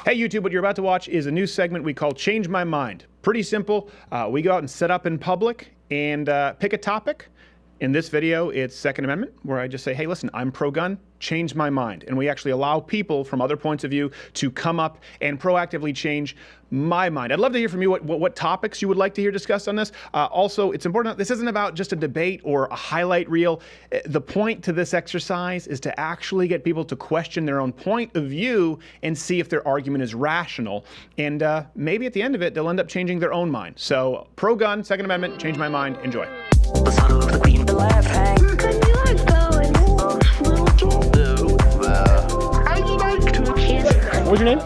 Hey YouTube, what you're about to watch is a new segment we call Change My Mind. Pretty simple. We go out and set up in public and pick a topic. In this video, it's Second Amendment, where I just say, hey, listen, I'm pro-gun, change my mind. And we actually allow people from other points of view to come up and proactively change my mind. I'd love to hear from you what topics you would like to hear discussed on this. Also, it's important, this isn't about just a debate or a highlight reel. The point to this exercise is to actually get people to question their own point of view and see if their argument is rational. And maybe at the end of it, they'll end up changing their own mind. So pro-gun, Second Amendment, change my mind, enjoy. What's your name?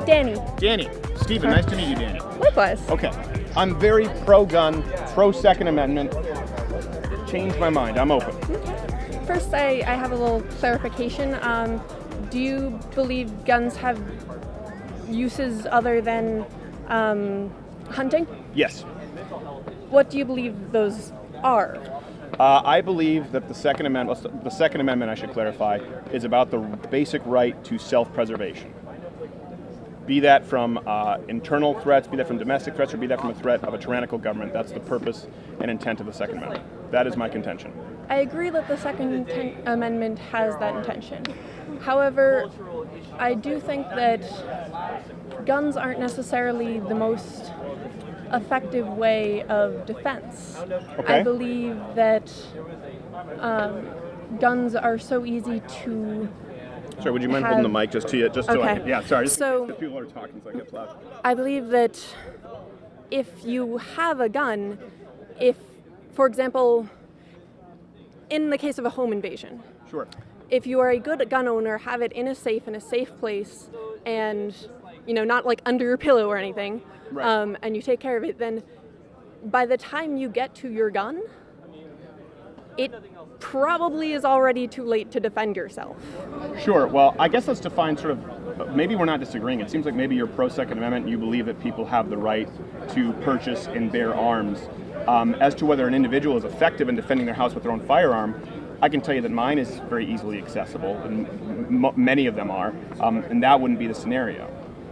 Danny. Danny. Stephen, nice to meet you, Danny. Likewise. Okay. I'm very pro-gun, pro-Second Amendment. Change my mind. I'm open. First, I have a little clarification. Do you believe guns have uses other than hunting? Yes. What do you believe those are? I believe that the Second Amendment, I should clarify, is about the basic right to self-preservation. Be that from internal threats, be that from domestic threats, or be that from a threat of a tyrannical government. That's the purpose and intent of the Second Amendment. That is my contention. I agree that the Second Amendment has that intention. However, I do think that guns aren't necessarily the most effective way of defense. Okay. I believe that guns are so easy to Sorry, would you mind holding the mic just to you? Just so I Okay. can, yeah, sorry. So- Just people are talking, so I get loud. I believe that if you have a gun, if, for example, in the case of a home invasion, Sure. if you are a good gun owner, have it in a safe place, and not like under your pillow or anything, Right. and you take care of it, then by the time you get to your gun, it probably is already too late to defend yourself. Sure. Well, I guess let's define sort of, maybe we're not disagreeing. It seems like maybe you're pro-Second Amendment and you believe that people have the right to purchase and bear arms. As to whether an individual is effective in defending their house with their own firearm, I can tell you that mine is very easily accessible, and many of them are, and that wouldn't be the scenario.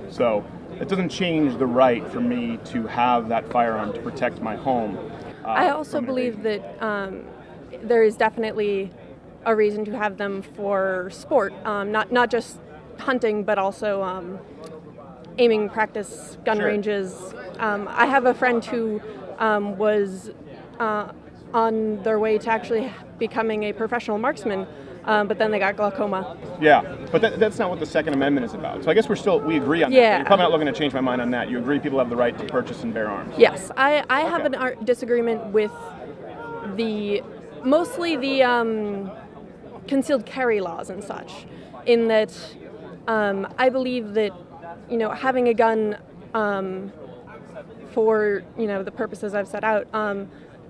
So it doesn't change the right for me to have that firearm to protect my home. I also believe that there is definitely a reason to have them for sport, not just hunting, but also aiming practice, gun Sure. ranges. I have a friend who was on their way to actually becoming a professional marksman, but then they got glaucoma. Yeah, but that's not what the Second Amendment is about. So I guess we agree on that. Yeah. You're probably not looking to change my mind on that. You agree people have the right to purchase and bear arms. Yes, I have an disagreement with mostly the concealed carry laws and such, in that I believe that having a gun for the purposes I've set out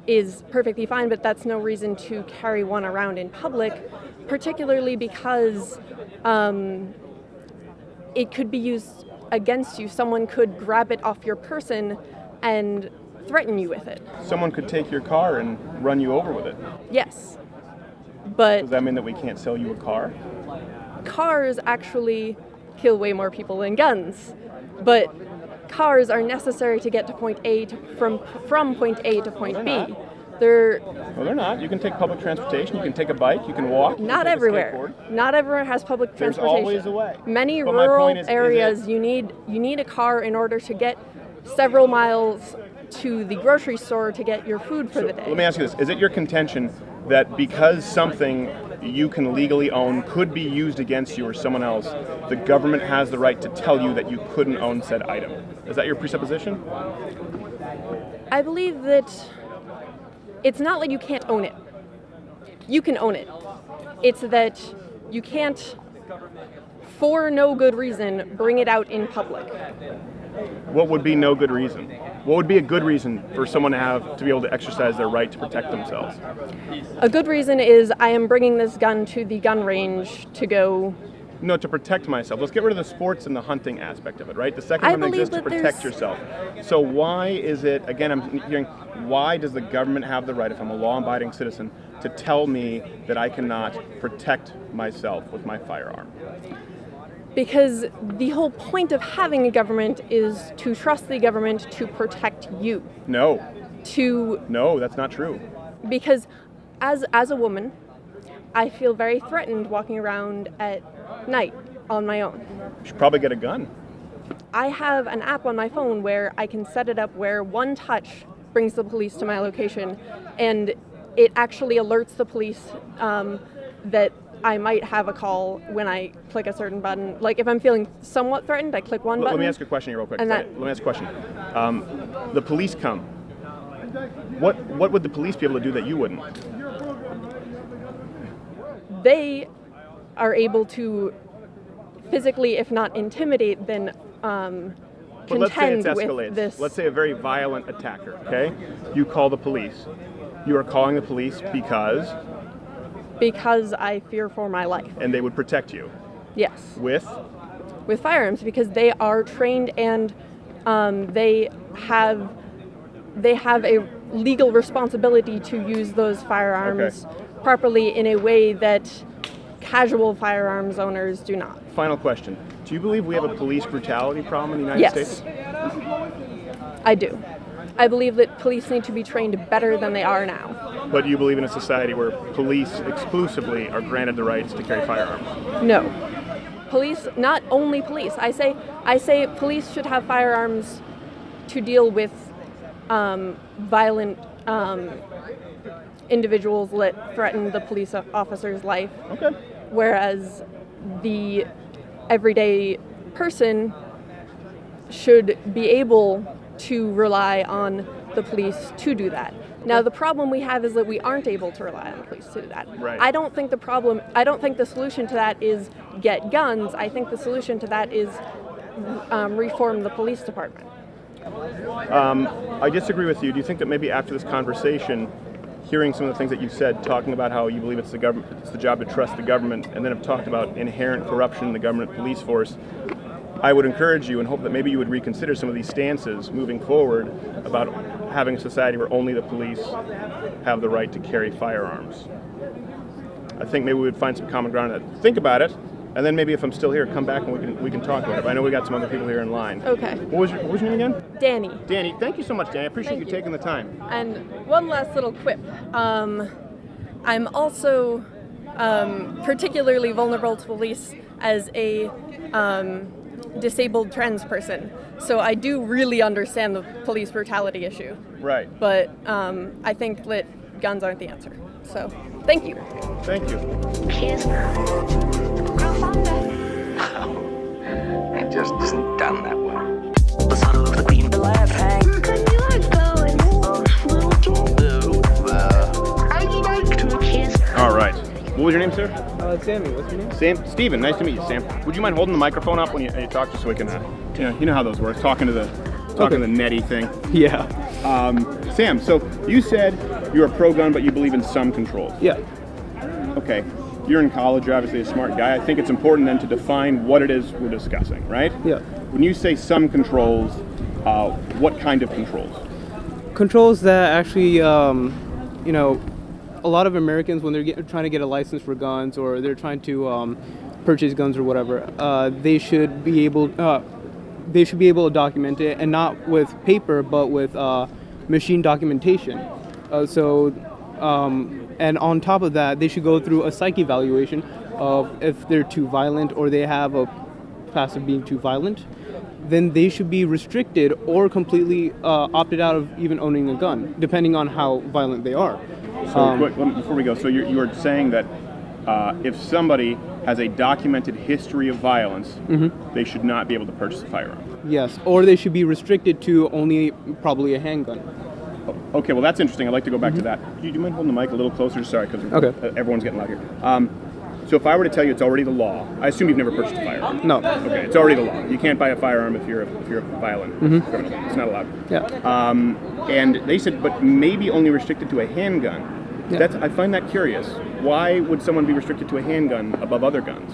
is perfectly fine, but that's no reason to carry one around in public, particularly because it could be used against you. Someone could grab it off your person and threaten you with it. Someone could take your car and run you over with it. Yes, but Does that mean that we can't sell you a car? cars actually kill way more people than guns, but cars are necessary to get to point A from point A to point B. They're Well, they're not. You can take public transportation. You can take a bike. You can walk. You not can take a everywhere. skateboard. Not everywhere has public There's transportation. always a way. Many But my rural point is areas, you need a car in order to get several miles to the grocery store to get your food for the day. Let me ask you this. Is it your contention that because something you can legally own could be used against you or someone else, the government has the right to tell you that you couldn't own said item? Is that your presupposition? I believe that it's not like you can't own it. You can own it. It's that you can't, for no good reason, bring it out in public. What would be no good reason? What would be a good reason for someone to be able to exercise their right to protect themselves? A good reason is I am bringing this gun to the gun range to go. No, to protect myself. Let's get rid of the sports and the hunting aspect of it, right? The Second I Amendment believe exists to that protect there's- yourself. So why is it, again, I'm hearing, why does the government have the right, if I'm a law-abiding citizen, to tell me that I cannot protect myself with my firearm? Because the whole point of having a government is to trust the government to protect you. No, To that's not true. because as a woman, I feel very threatened walking around at night on my own. You should probably get a gun. I have an app on my phone where I can set it up where one touch brings the police to my location, and it actually alerts the police that I might have a call when I click a certain button. Like if I'm feeling somewhat threatened, I click one button. Let me ask you a question here real quick. And Let me ask you a question. The police come. What would the police be able to do that you wouldn't? They are able to physically, if not intimidate, then But let's say it contend with escalates. this. Let's say a very violent attacker, okay? You call the police. You are calling the police Because I fear for my life. and they would protect you Yes. with Firearms, because they are trained and they have a legal responsibility to use those firearms properly in a way that casual firearms owners do not. Final question. Do you believe we have a police brutality problem in the United Yes. States? I do. I believe that police need to be trained better than they are now. But do you believe in a society where police exclusively are granted the rights to carry firearms? No. Police, not only police. I say police should have firearms to deal with violent individuals that threaten the police officer's life, Okay. whereas the everyday person should be able to rely on the police to do that. Now the problem we have is that we aren't able to rely on the police to do that. Right. I don't think the solution to that is get guns. I think the solution to that is reform the police department. I disagree with you. Do you think that maybe after this conversation, hearing some of the things that you said, talking about how you believe it's the job to trust the government, and then have talked about inherent corruption in the government police force, I would encourage you and hope that maybe you would reconsider some of these stances moving forward about having a society where only the police have the right to carry firearms. I think maybe we would find some common ground on that. Think about it, and then maybe if I'm still here, come back and we can talk about it. But I know we got some other people here in line. Okay. What was your name again? Danny. Danny. Thank you so much, Danny. I appreciate Thank you you. taking the time. And one last little quip. I'm also particularly vulnerable to police as a disabled trans person. So I do really understand the police brutality issue. Right. But I think that guns aren't the answer. So thank you. Thank you. It just isn't done that well. All right. What was your name, sir? Sammy, what's your name? Sam. Steven. Nice to meet you, Sam. Would you mind holding the microphone up when you talk, just so we can, you know how those work, talking to the netty thing. Yeah. Sam. So you said you're a pro-gun, but you believe in some controls. Yeah. Okay. You're in college. You're obviously a smart guy. I think it's important then to define what it is we're discussing, right? Yeah. When you say some controls, what kind of controls? Controls that actually, a lot of Americans, when they're trying to get a license for guns or they're trying to purchase guns or whatever, they should be able to document it, and not with paper, but with machine documentation. And on top of that, they should go through a psych evaluation of if they're too violent or they have a past of being too violent. Then they should be restricted or completely opted out of even owning a gun, depending on how violent they are. So quick, before we go, so you're saying that if somebody has a documented history of violence, they should not be able to purchase a firearm. Yes, or they should be restricted to only probably a handgun. Okay, well that's interesting. I'd like to go back to that. Do you mind holding the mic a little closer? Sorry, because everyone's getting loud here. So if I were to tell you it's already the law, I assume you've never purchased a firearm. No. Okay, it's already the law. You can't buy a firearm if you're a violent criminal. It's not allowed. Yeah. And they said, but maybe only restricted to a handgun. Yeah. I find that curious. Why would someone be restricted to a handgun above other guns?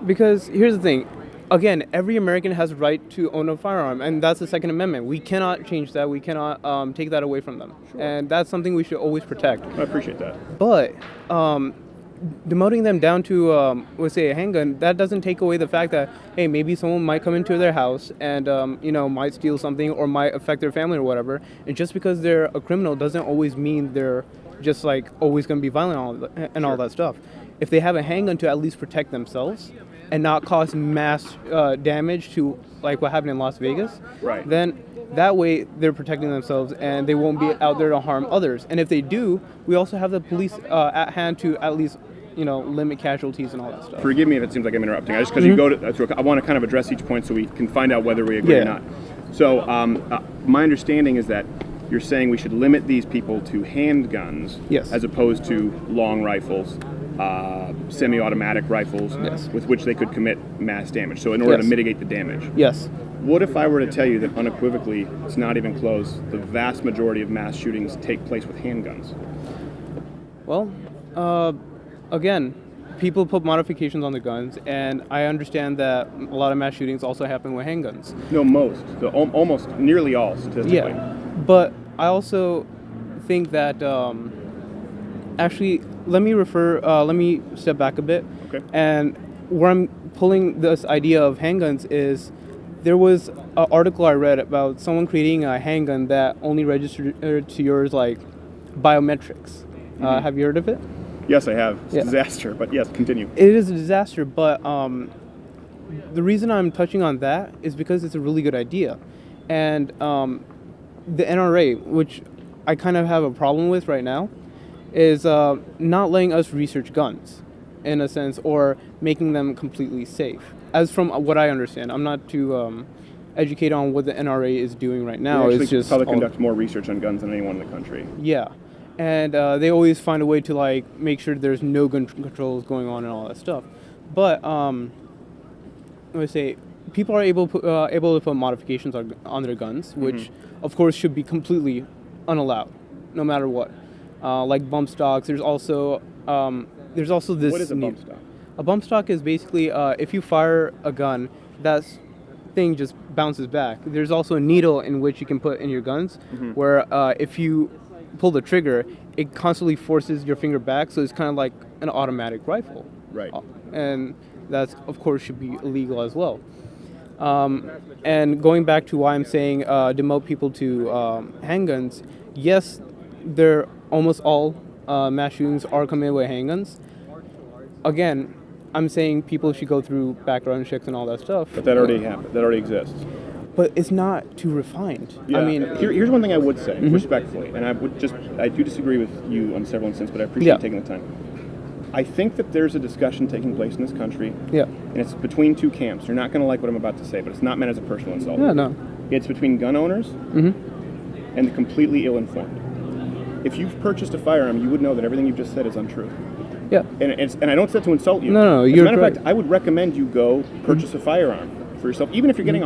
Because here's the thing. Again, every American has a right to own a firearm, and that's the Second Amendment. We cannot change that. We cannot take that away from them. Sure. And that's something we should always protect. I appreciate that. But demoting them down to, let's say, a handgun, that doesn't take away the fact that, hey, maybe someone might come into their house and, might steal something or might affect their family or whatever. And just because they're a criminal doesn't always mean they're just like always going to be violent and all that stuff. If they have a handgun to at least protect themselves and not cause mass damage to like what happened in Las Vegas, Right. then that way they're protecting themselves and they won't be out there to harm others. And if they do, we also have the police at hand to at least limit casualties and all that stuff. Forgive me if it seems like I'm interrupting. I just because you go to, I want to kind of address each point so we can find out whether we agree Yeah. or not. So my understanding is that you're saying we should limit these people to handguns, Yes. as opposed to long rifles, semi-automatic rifles, Yes. with which they could commit mass damage. So in order Yes. to mitigate the damage. Yes. What if I were to tell you that unequivocally, it's not even close, the vast majority of mass shootings take place with handguns? Well, again, people put modifications on the guns, and I understand that a lot of mass shootings also happen with handguns. No, most. Almost nearly all, statistically. Yeah, but I also think that actually, let me step back a bit. Okay. And where I'm pulling this idea of handguns is there was an article I read about someone creating a handgun that only registered to yours like biometrics. Have you heard of it? Yes, I have. It's Yeah. a disaster, but yes, continue. It is a disaster, but the reason I'm touching on that is because it's a really good idea. And the NRA, which I kind of have a problem with right now, is not letting us research guns, in a sense, or making them completely safe. As from what I understand, I'm not too educated on what the NRA is doing right now. Actually, It's just probably all- conduct more research on guns than anyone in the country. yeah, and they always find a way to like make sure there's no gun controls going on and all that stuff. But let me say, people are able to put modifications on their guns, which of course should be completely unallowed, no matter what. Like bump stocks. There's also this. What is a bump stock? A bump stock is basically if you fire a gun, that thing just bounces back. There's also a needle in which you can put in your guns, where if you pull the trigger, it constantly forces your finger back, so it's kind of like an automatic rifle. Right. And that's, of course, should be illegal as well. And going back to why I'm saying demote people to handguns, yes, they're almost all mass shootings are committed with handguns. Again, I'm saying people should go through background checks and all that stuff. But that already happened. That already exists. But it's not too refined. Yeah. I mean, here's one thing I would say, respectfully, and I do disagree with you on several instances, but I appreciate Yeah. you taking the time. I think that there's a discussion taking place in this country, yeah. and it's between two camps. You're not going to like what I'm about to say, but it's not meant as a personal insult. Yeah, no. It's between gun owners and the completely ill-informed. If you've purchased a firearm, you would know that everything you've just said is untrue. Yeah. And I don't say that to insult you. No, As a you're matter of correct. fact, I would recommend you go purchase a firearm for yourself, even if you're getting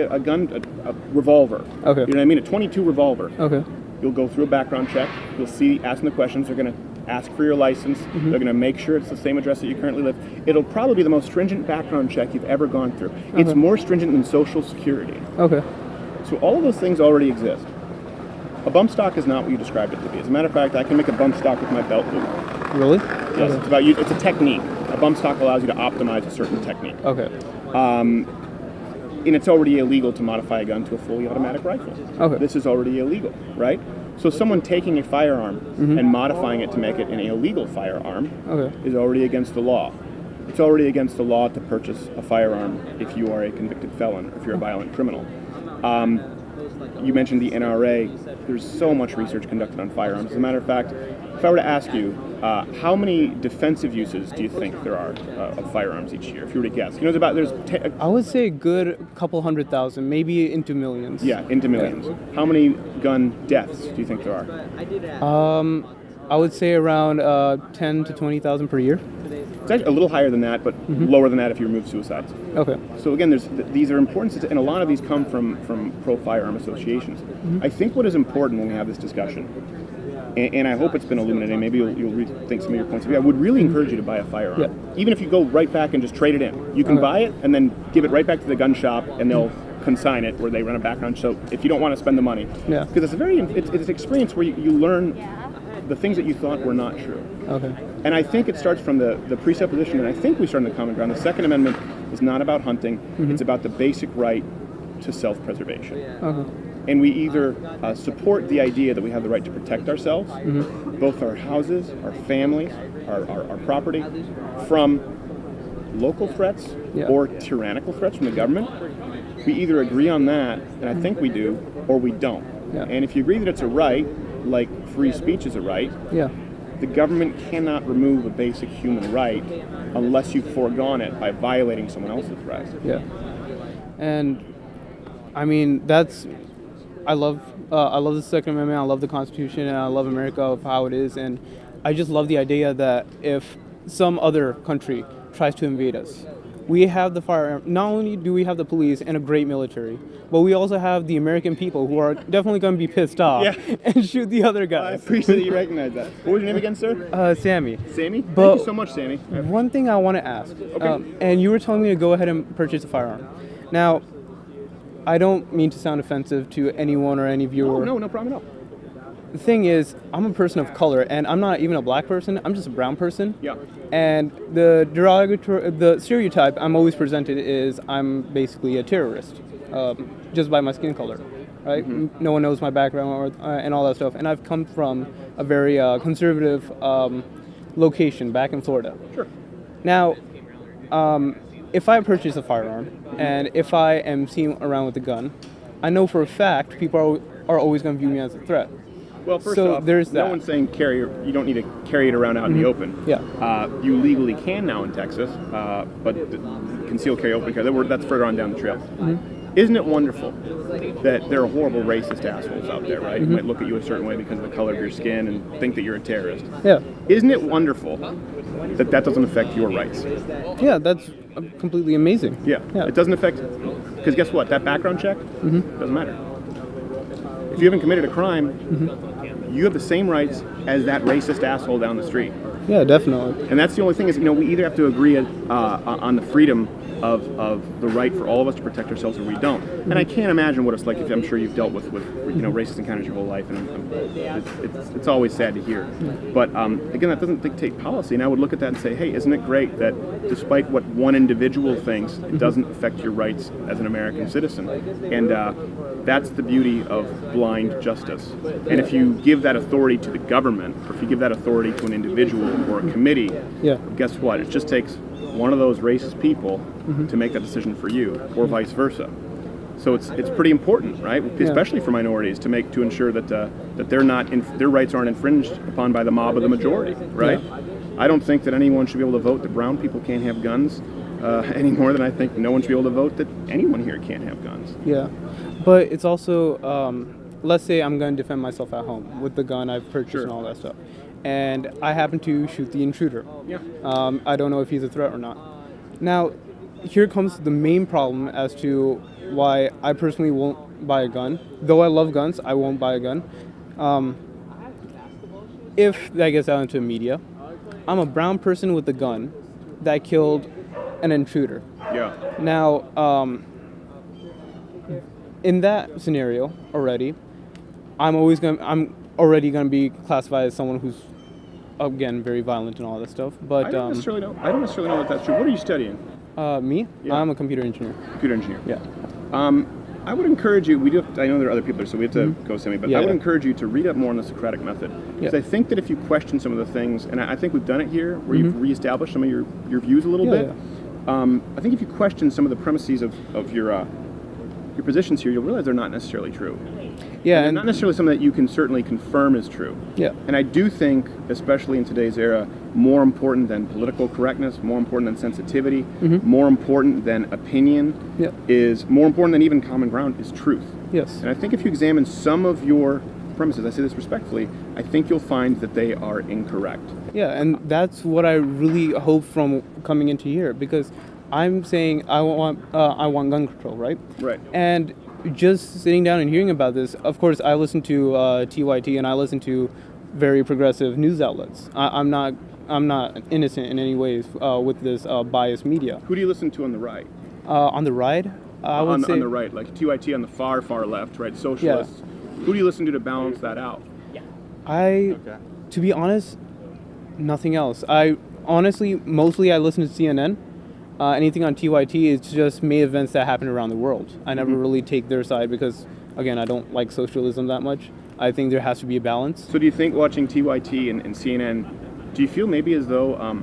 a gun, a revolver. Okay. You know what I mean? A .22 revolver. Okay. You'll go through a background check. You'll see, asking the questions. They're going to ask for your license. They're going to make sure it's the same address that you currently live. It'll probably be the most stringent background check you've ever gone through. It's more stringent than Social Security. Okay. So all of those things already exist. A bump stock is not what you described it to be. As a matter of fact, I can make a bump stock with my belt loop. Really? Yes, it's about you. It's a technique. A bump stock allows you to optimize a certain technique. Okay. And it's already illegal to modify a gun to a fully automatic rifle. Okay. This is already illegal, right? So someone taking a firearm and modifying it to make it an illegal firearm Okay. is already against the law. It's already against the law to purchase a firearm if you are a convicted felon or if you're a violent criminal. You mentioned the NRA. There's so much research conducted on firearms. As a matter of fact, if I were to ask you, how many defensive uses do you think there are of firearms each year? If you were to guess, I would say a good couple 100,000, maybe into millions. into millions. How many gun deaths do you think there are? I would say around 10 to 20,000 per year. It's actually a little higher than that, but lower than that if you remove suicides. Okay. So again, these are important, and a lot of these come from pro-firearm associations. I think what is important when we have this discussion, and I hope it's been illuminating, maybe you'll rethink some of your points of view, I would really encourage you to buy a firearm. Yeah. Even if you go right back and just trade it in. You can buy it and then give it right back to the gun shop, and they'll consign it where they run a background check if you don't want to spend the money. Yeah. Because it's an experience where you learn the things that you thought were not true. Okay. And I think it starts from the presupposition, and I think we start in the common ground. The Second Amendment is not about hunting. It's about the basic right to self-preservation. And we either support the idea that we have the right to protect ourselves, both our houses, our families, our property, from local threats or tyrannical threats from the government. We either agree on that, and I think we do, or we don't. And if you agree that it's a right, like free speech is a right, the government cannot remove a basic human right unless you've foregone it by violating someone else's right. And I mean, I love the Second Amendment. I love the Constitution, and I love America of how it is. And I just love the idea that if some other country tries to invade us, we have the firearm. Not only do we have the police and a great military, but we also have the American people who are definitely going to be pissed off and shoot the other I guys. appreciate that you recognize that. What was your name again, sir? Sammy. Sammy? But- Thank you so much, Sammy. One thing I want to ask, and you were telling me to go ahead and purchase a firearm. Now, I don't mean to sound offensive to anyone or any viewer. No problem at all. The thing is, I'm a person of color, and I'm not even a black person. I'm just a brown person. And the stereotype I'm always presented is I'm basically a terrorist, just by my skin color, right? No one knows my background and all that stuff. And I've come from a very conservative location back in Florida. Now, if I purchase a firearm and if I am seen around with a gun, I know for a fact people are always going to view me as a threat. Well, first So off, there's no that. one's saying you don't need to carry it around out in the open. You legally can now in Texas, but concealed carry, open carry, that's further on down the trail. Isn't it wonderful that there are horrible racist assholes out there, right? Who might look at you a certain way because of the color of your skin and think that you're a terrorist. Isn't it wonderful that that doesn't affect your rights? Yeah, that's completely amazing. It doesn't affect, because guess what? That background check doesn't matter. If you haven't committed a crime, you have the same rights as that racist asshole down the street. Yeah, definitely. And that's the only thing is, we either have to agree on the freedom of the right for all of us to protect ourselves, or we don't. And I can't imagine what it's like. If I'm sure you've dealt with racist encounters your whole life, and it's always sad to hear. But again, that doesn't dictate policy. And I would look at that and say, hey, isn't it great that despite what one individual thinks, it doesn't affect your rights as an American citizen? And that's the beauty of blind justice. And if you give that authority to the government, or if you give that authority to an individual or a committee, guess what? It just takes one of those racist people to make that decision for you, or vice versa. So it's pretty important, right? Especially for minorities, to ensure that that their rights aren't infringed upon by the mob of the majority, right? I don't think that anyone should be able to vote that brown people can't have guns any more than I think no one should be able to vote that anyone here can't have guns. But it's also, let's say I'm going to defend myself at home with the gun I've purchased and all that stuff, and I happen to shoot the intruder. I don't know if he's a threat or not. Now, here comes the main problem as to why I personally won't buy a gun. Though I love guns, I won't buy a gun. If that gets out into the media, I'm a brown person with a gun that killed an intruder. Now, in that scenario already, I'm already going to be classified as someone who's, again, very violent and all that stuff. But I don't necessarily know if that's true. What are you studying? Me? I'm a computer engineer. Computer engineer. I would encourage you. I know there are other people there, so we have to go, Sammy. But I would encourage you to read up more on the Socratic method, because I think that if you question some of the things, and I think we've done it here, where you've reestablished some of your views a little bit. I think if you question some of the premises of your positions here, you'll realize they're not necessarily true. And not necessarily something that you can certainly confirm is true. And I do think, especially in today's era, more important than political correctness, more important than sensitivity, more important than opinion, is more important than even common ground is truth. And I think if you examine some of your premises, I say this respectfully, I think you'll find that they are incorrect. And that's what I really hope from coming into here, because I'm saying I want gun control, right? And just sitting down and hearing about this, of course, I listen to TYT and I listen to very progressive news outlets. I'm not innocent in any ways with this biased media. Who do you listen to on the right? On the right, I would say on the right, like TYT on the far left, right? Socialists. Who do you listen to balance that out? To be honest, Nothing else. I honestly, mostly I listen to CNN. Anything on TYT is just May events that happen around the world. I never really take their side because, again, I don't like socialism that much. I think there has to be a balance. So do you think watching TYT and CNN, do you feel maybe as though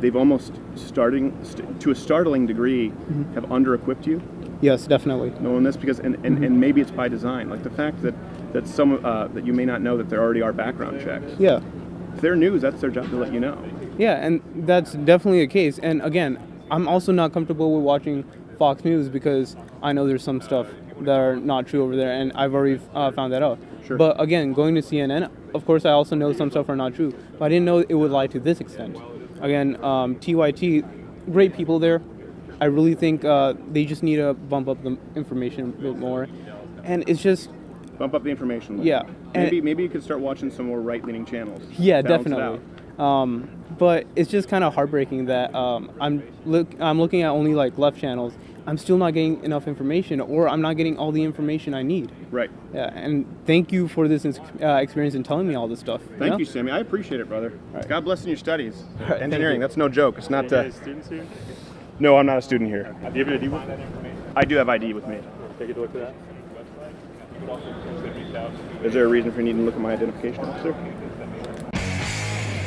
they've almost to a startling degree have under-equipped you? Yes, definitely. Knowing this because and maybe it's by design, like the fact that some that you may not know that there already are background checks. Yeah. If they're news, that's their job to let you know. Yeah, and that's definitely a case. And again, I'm also not comfortable with watching Fox News because I know there's some stuff that are not true over there, and I've already found that out. Sure. But again, going to CNN, of course, I also know some stuff are not true, but I didn't know it would lie to this extent. Again, TYT, great people there. I really think they just need to bump up the information a bit more, and it's just Bump up the information level. Yeah. Maybe you could start watching some more right-leaning channels. yeah, Balance it definitely. out. But it's just kind of heartbreaking that I'm looking at only like left channels. I'm still not getting enough information, or I'm not getting all the information I need. Right. Yeah, and thank you for this experience and telling me all this stuff. Thank you, Sammy. I appreciate it, brother. right. God bless in your studies. right, thank Engineering, you. that's no joke. It's not. You guys students here? No, I'm not a student here. Do you have your ID with I do have ID with me. Take a look at that. Is there a reason for needing to look at my identification, officer?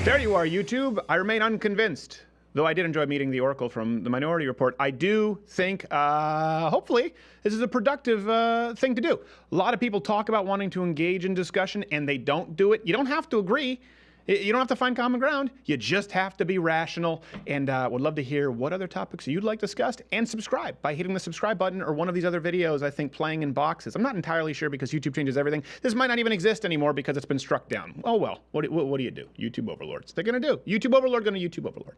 There you are, YouTube. I remain unconvinced. Though I did enjoy meeting the Oracle from the Minority Report, I do think, hopefully, this is a productive thing to do. A lot of people talk about wanting to engage in discussion, and they don't do it. You don't have to agree. You don't have to find common ground. You just have to be rational. And would love to hear what other topics you'd like discussed. And subscribe by hitting the subscribe button or one of these other videos, I think, playing in boxes. I'm not entirely sure because YouTube changes everything. This might not even exist anymore because it's been struck down. Oh well, what do you do? YouTube overlords. They're going to do. YouTube overlord going to YouTube overlord.